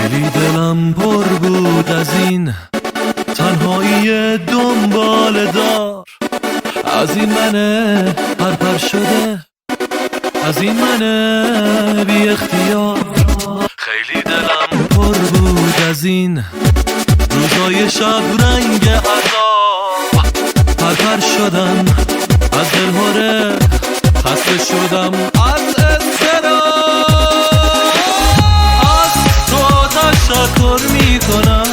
خیلی دلم پر بود از این تنهایی دنبال دار، از این منه پرپر شده، از این منه بی اختیار. خیلی دلم پر بود از این روزای شب رنگ عذاب، پرپر شدم از دلهوره، خسته شدم از اضطراب. از تو تشکر میکنم،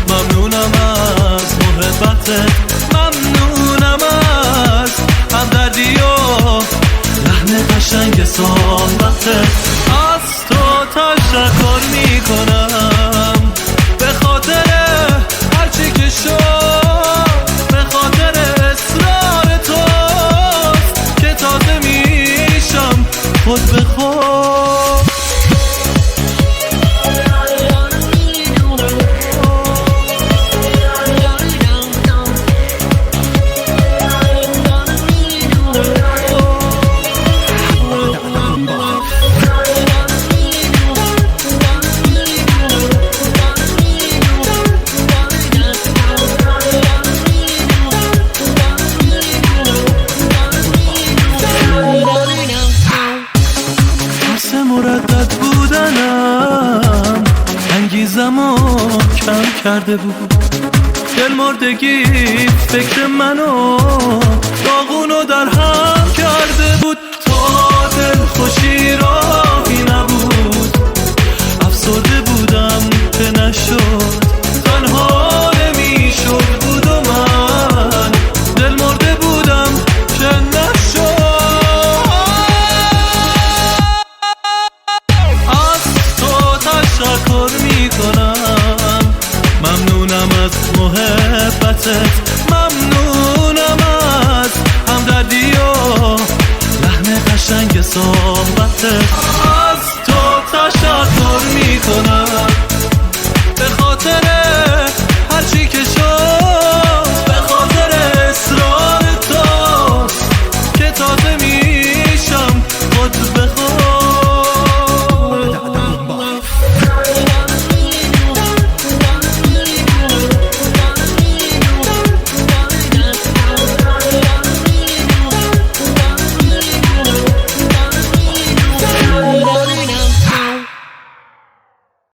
ممنونم از محبتت، ممنونم از همدردی و لحن قشنگ صحبتت. از تو تشکر میکنم به خاطر هرچی که شد، به خاطر اصرار توست که تازه میشم خود به خود. مردد بودنم انگیزمو کم کرده بود، دل مردگی فکر منو داغونو در هم کرده بود. تا دل خوشی